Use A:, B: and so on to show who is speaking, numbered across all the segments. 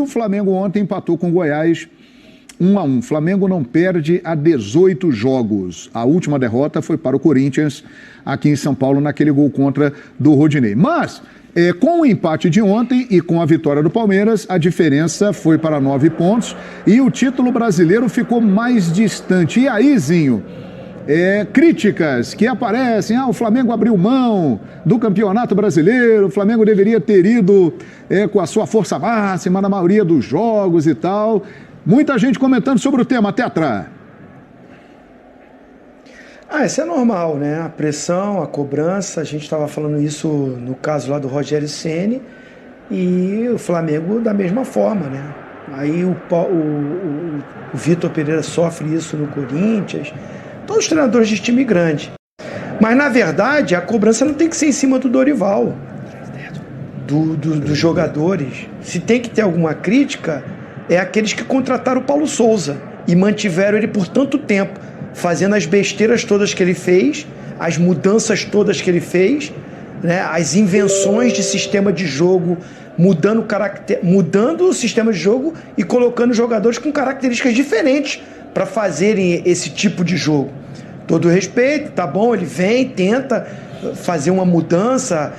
A: o Flamengo ontem empatou com o Goiás 1-1. Flamengo não perde há 18 jogos. A última derrota foi para o Corinthians, aqui em São Paulo, naquele gol contra do Rodinei. Mas, com o empate de ontem e com a vitória do Palmeiras, a diferença foi para 9 pontos e o título brasileiro ficou mais distante. E aí, Zinho, críticas que aparecem, o Flamengo abriu mão do Campeonato Brasileiro, o Flamengo deveria ter ido com a sua força máxima na maioria dos jogos e tal. Muita gente comentando sobre o tema, Tetra.
B: Isso é normal, né? A pressão, a cobrança, a gente estava falando isso no caso lá do Rogério Ceni e o Flamengo da mesma forma, né? Aí o Vitor Pereira sofre isso no Corinthians, todos os treinadores de time grande. Mas, na verdade, a cobrança não tem que ser em cima do Dorival, dos jogadores. Se tem que ter alguma crítica, é aqueles que contrataram o Paulo Souza e mantiveram ele por tanto tempo, fazendo as besteiras todas que ele fez, as mudanças todas que ele fez, né, as invenções de sistema de jogo, mudando o sistema de jogo e colocando jogadores com características diferentes para fazerem esse tipo de jogo. Todo respeito, tá bom, ele vem, tenta fazer uma mudança,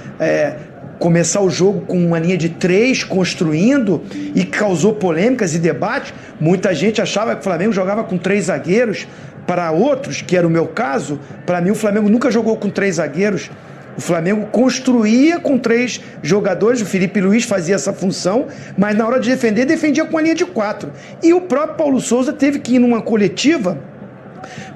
B: começar o jogo com uma linha de 3, construindo, e causou polêmicas e debates. Muita gente achava que o Flamengo jogava com 3 zagueiros, para outros, que era o meu caso, para mim o Flamengo nunca jogou com 3 zagueiros. O Flamengo construía com 3 jogadores, o Felipe Luiz fazia essa função, mas na hora de defender, defendia com a linha de 4. E o próprio Paulo Souza teve que ir numa coletiva,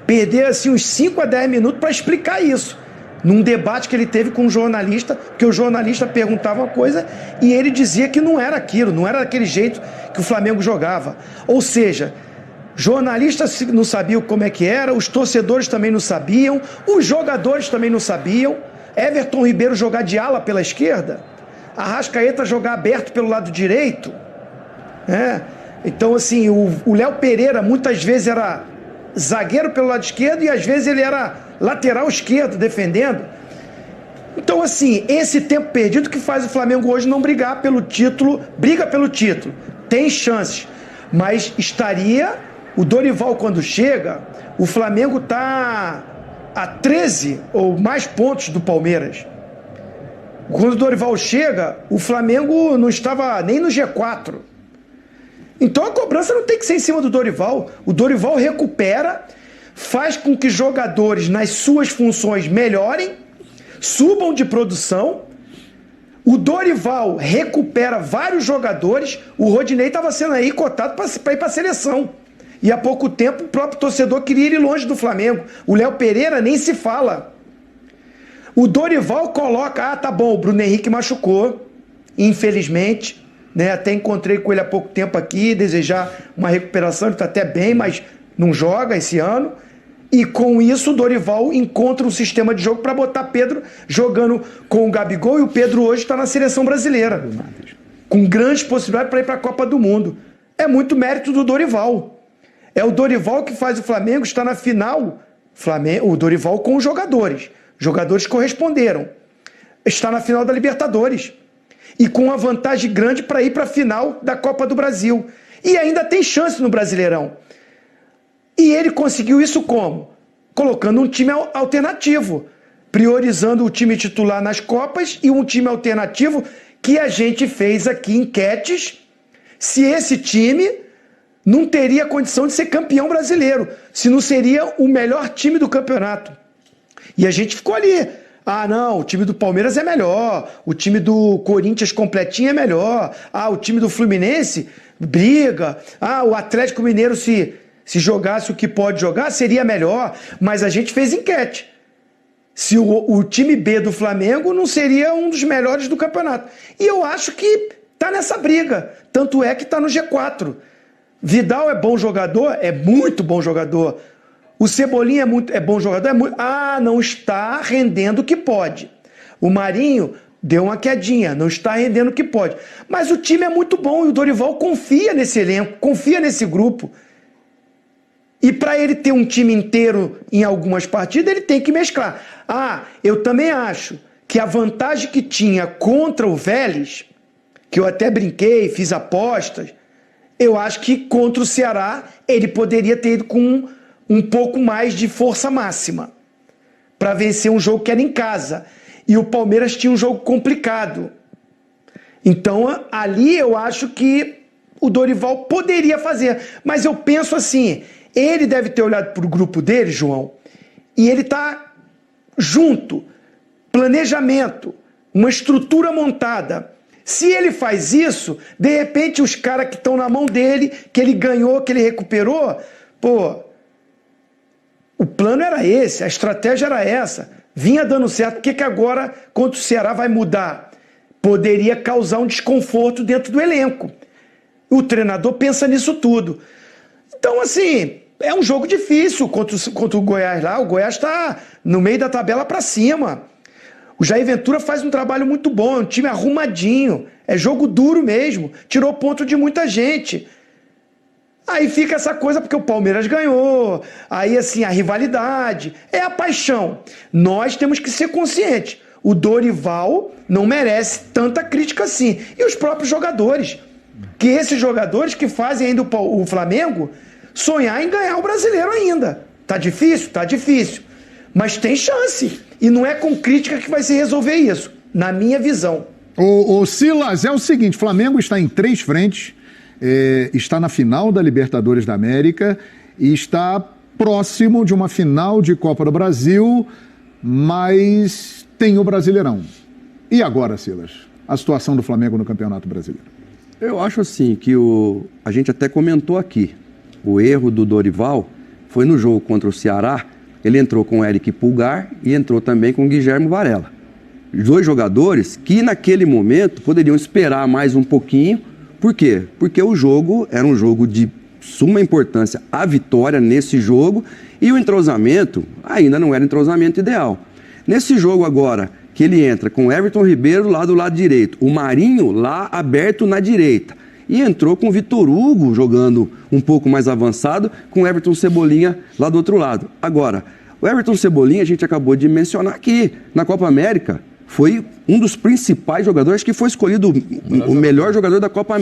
B: perder assim uns 5 a 10 minutos para explicar isso. Num debate que ele teve com um jornalista, que o jornalista perguntava uma coisa e ele dizia que não era aquilo, não era daquele jeito que o Flamengo jogava. Ou seja, jornalistas não sabiam como é que era, os torcedores também não sabiam, os jogadores também não sabiam. Everton Ribeiro jogar de ala pela esquerda, Arrascaeta jogar aberto pelo lado direito. Então, assim, o Léo Pereira muitas vezes era zagueiro pelo lado esquerdo e às vezes ele era lateral esquerdo defendendo. Então, assim, esse tempo perdido que faz o Flamengo hoje não brigar pelo título, briga pelo título, tem chances, mas o Dorival quando chega, o Flamengo está a 13 ou mais pontos do Palmeiras. Quando o Dorival chega, o Flamengo não estava nem no G4. Então a cobrança não tem que ser em cima do Dorival. O Dorival recupera, faz com que jogadores nas suas funções melhorem, subam de produção. O Dorival recupera vários jogadores. O Rodinei estava sendo aí cotado para ir para a seleção. E há pouco tempo o próprio torcedor queria ir longe do Flamengo. O Léo Pereira nem se fala. O Dorival coloca, tá bom, o Bruno Henrique machucou, infelizmente, né? Até encontrei com ele há pouco tempo aqui, desejar uma recuperação, ele está até bem, mas não joga esse ano. E com isso o Dorival encontra um sistema de jogo para botar Pedro jogando com o Gabigol, e o Pedro hoje está na seleção brasileira, com grandes possibilidades para ir para a Copa do Mundo. É muito mérito do Dorival. É o Dorival que faz o Flamengo estar na final. O Dorival com os jogadores. Jogadores corresponderam. Está na final da Libertadores. E com uma vantagem grande para ir para a final da Copa do Brasil. E ainda tem chance no Brasileirão. E ele conseguiu isso como? Colocando um time alternativo. Priorizando o time titular nas Copas e um time alternativo que a gente fez aqui enquetes se esse time não teria condição de ser campeão brasileiro, se não seria o melhor time do campeonato. E a gente ficou ali. Não, o time do Palmeiras é melhor, o time do Corinthians completinho é melhor, o time do Fluminense briga, o Atlético Mineiro se jogasse o que pode jogar seria melhor, mas a gente fez enquete. Se o time B do Flamengo não seria um dos melhores do campeonato. E eu acho que está nessa briga, tanto é que está no G4. Vidal é bom jogador? É muito bom jogador. O Cebolinha é bom jogador? Não está rendendo o que pode. O Marinho deu uma quedinha, não está rendendo o que pode. Mas o time é muito bom e o Dorival confia nesse elenco, confia nesse grupo. E para ele ter um time inteiro em algumas partidas, ele tem que mesclar. Eu também acho que a vantagem que tinha contra o Vélez, que eu até brinquei, fiz apostas, Eu acho que contra o Ceará ele poderia ter ido com um pouco mais de força máxima para vencer um jogo que era em casa. E o Palmeiras tinha um jogo complicado. Então ali eu acho que o Dorival poderia fazer. Mas eu penso assim, ele deve ter olhado para o grupo dele, João, e ele está junto, planejamento, uma estrutura montada. Se ele faz isso, de repente os caras que estão na mão dele, que ele ganhou, que ele recuperou, pô, o plano era esse, a estratégia era essa, vinha dando certo, por que agora contra o Ceará vai mudar? Poderia causar um desconforto dentro do elenco. O treinador pensa nisso tudo. Então, assim, é um jogo difícil contra o Goiás lá, o Goiás está no meio da tabela para cima. O Jair Ventura faz um trabalho muito bom, é um time arrumadinho, é jogo duro mesmo, tirou ponto de muita gente. Aí fica essa coisa porque o Palmeiras ganhou, aí assim, a rivalidade, é a paixão. Nós temos que ser conscientes, o Dorival não merece tanta crítica assim. E os próprios jogadores, que esses jogadores que fazem ainda o Flamengo sonhar em ganhar o Brasileiro ainda. Tá difícil? Tá difícil. Mas tem chance. E não é com crítica que vai se resolver isso, na minha visão.
A: Ô Silas, é o seguinte, Flamengo está em 3 frentes, está na final da Libertadores da América e está próximo de uma final de Copa do Brasil, mas tem o Brasileirão. E agora, Silas, a situação do Flamengo no Campeonato Brasileiro?
C: Eu acho assim que a gente até comentou aqui, o erro do Dorival foi no jogo contra o Ceará. Ele entrou com o Eric Pulgar e entrou também com o Guilherme Varela. 2 jogadores que naquele momento poderiam esperar mais um pouquinho. Por quê? Porque o jogo era um jogo de suma importância, a vitória nesse jogo, e o entrosamento ainda não era entrosamento ideal. Nesse jogo agora, que ele entra com o Everton Ribeiro lá do lado direito, o Marinho lá aberto na direita, e entrou com o Vitor Hugo jogando um pouco mais avançado, com o Everton Cebolinha lá do outro lado. Agora, o Everton Cebolinha a gente acabou de mencionar aqui, na Copa América, foi um dos principais jogadores, que foi escolhido o melhor jogador da Copa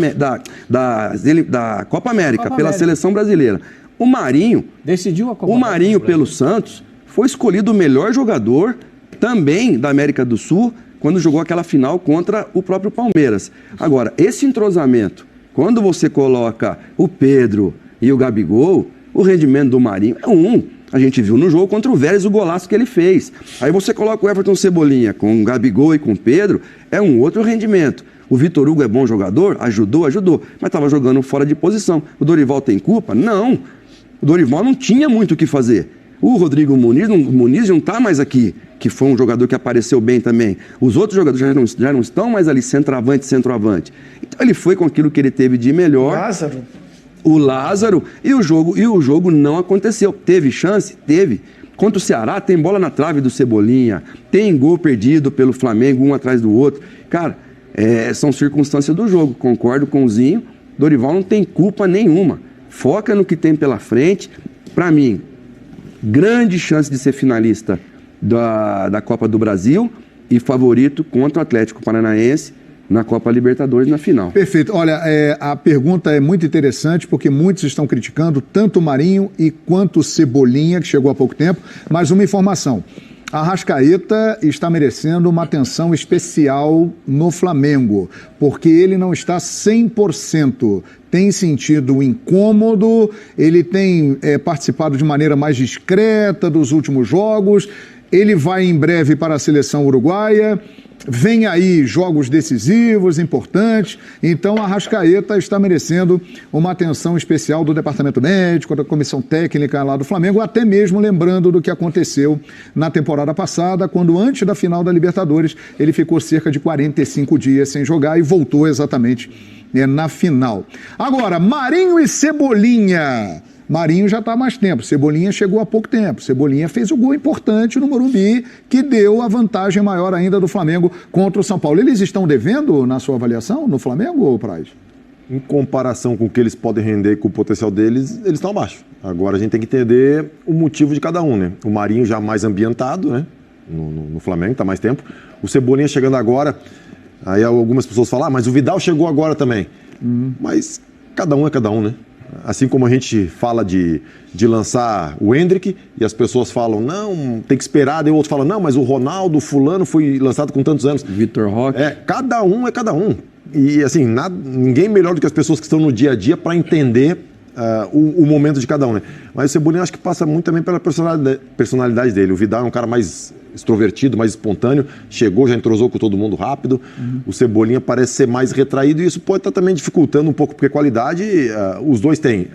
C: América, pela seleção brasileira. O Marinho, decidiu a Copa América pelo Santos, foi escolhido o melhor jogador também da América do Sul, quando jogou aquela final contra o próprio Palmeiras. Agora, esse entrosamento, quando você coloca o Pedro e o Gabigol, o rendimento do Marinho é a gente viu no jogo contra o Vélez o golaço que ele fez. Aí você coloca o Everton Cebolinha com o Gabigol e com o Pedro, é um outro rendimento. O Vitor Hugo é bom jogador? Ajudou, mas estava jogando fora de posição. O Dorival tem culpa? Não. O Dorival não tinha muito o que fazer. O Rodrigo Muniz não está mais aqui, que foi um jogador que apareceu bem também. Os outros jogadores já não estão mais ali centroavante. Então ele foi com aquilo que ele teve de melhor. O Lázaro, e o jogo não aconteceu. Teve chance? Teve. Contra o Ceará, tem bola na trave do Cebolinha, tem gol perdido pelo Flamengo, um atrás do outro. Cara, são circunstâncias do jogo, concordo com o Zinho. Dorival não tem culpa nenhuma. Foca no que tem pela frente. Para mim, grande chance de ser finalista da Copa do Brasil e favorito contra o Atlético Paranaense na Copa Libertadores na final.
A: Perfeito. Olha, a pergunta é muito interessante porque muitos estão criticando tanto o Marinho quanto o Cebolinha, que chegou há pouco tempo, mas uma informação. A Arrascaeta está merecendo uma atenção especial no Flamengo, porque ele não está 100%. Tem sentido incômodo, ele tem participado de maneira mais discreta dos últimos jogos, ele vai em breve para a seleção uruguaia, vem aí jogos decisivos, importantes, então a Arrascaeta está merecendo uma atenção especial do departamento médico, da comissão técnica lá do Flamengo, até mesmo lembrando do que aconteceu na temporada passada, quando antes da final da Libertadores ele ficou cerca de 45 dias sem jogar e voltou exatamente na final. Agora, Marinho e Cebolinha. Marinho já está há mais tempo, Cebolinha chegou há pouco tempo. Cebolinha fez o gol importante no Morumbi, que deu a vantagem maior ainda do Flamengo contra o São Paulo. Eles estão devendo, na sua avaliação, no Flamengo, Praz?
D: Em comparação com o que eles podem render, com o potencial deles, eles estão abaixo. Agora a gente tem que entender o motivo de cada um, né? O Marinho já mais ambientado, né? No Flamengo, está mais tempo. O Cebolinha chegando agora, aí algumas pessoas falam, mas o Vidal chegou agora também. Mas... cada um é cada um, né? Assim como a gente fala de lançar o Endrick e as pessoas falam, não, tem que esperar, daí o outro fala, não, mas o Ronaldo, o fulano foi lançado com tantos anos.
C: Vitor Roque.
D: Cada um é cada um. E assim, ninguém melhor do que as pessoas que estão no dia a dia para entender o momento de cada um, né? Mas o Cebolinha acho que passa muito também pela personalidade dele. O Vidal é um cara mais extrovertido, mais espontâneo, chegou, já entrosou com todo mundo rápido. O Cebolinha parece ser mais retraído e isso pode estar também dificultando um pouco, porque qualidade os dois têm.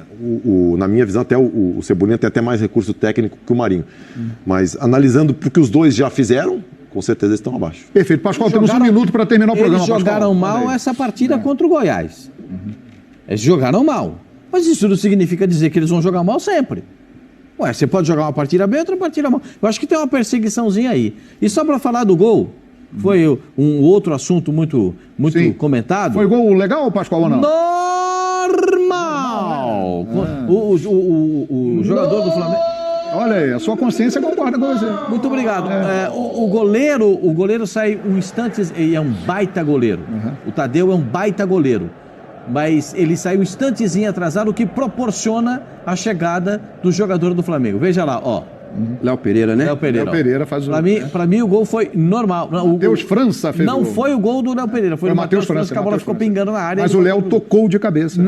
D: Na minha visão, até o Cebolinha tem até mais recurso técnico que o Marinho. Mas analisando porque os dois já fizeram, com certeza eles estão abaixo.
A: Perfeito. Pascoal, temos um minuto para terminar o programa.
E: Eles jogaram mal essa partida contra o Goiás. Eles jogaram mal. Mas isso não significa dizer que eles vão jogar mal sempre. Ué, você pode jogar uma partida bem, outra partida mal. Eu acho que tem uma perseguiçãozinha aí. E só para falar do gol, foi um outro assunto muito comentado.
A: Foi gol legal, Pascoal, ou não?
E: Normal! O jogador do Flamengo...
A: Olha aí, a sua consciência concorda com você.
E: Muito obrigado. O goleiro sai um instante e é um baita goleiro. O Tadeu é um baita goleiro. Mas ele saiu um instantezinho atrasado, o que proporciona a chegada do jogador do Flamengo. Veja lá, ó.
C: Léo Pereira, né?
E: Léo Pereira
A: faz o...
E: Pra mim, o gol foi normal.
A: Matheus França fez
E: Não
A: o gol.
E: Foi o gol do Léo Pereira, foi o Matheus França, que a bola ficou pingando na área.
A: Mas o Léo tocou de cabeça.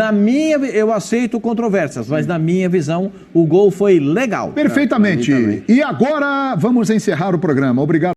E: Eu aceito controvérsias, mas na minha visão, o gol foi legal.
A: Perfeitamente. E agora vamos encerrar o programa. Obrigado.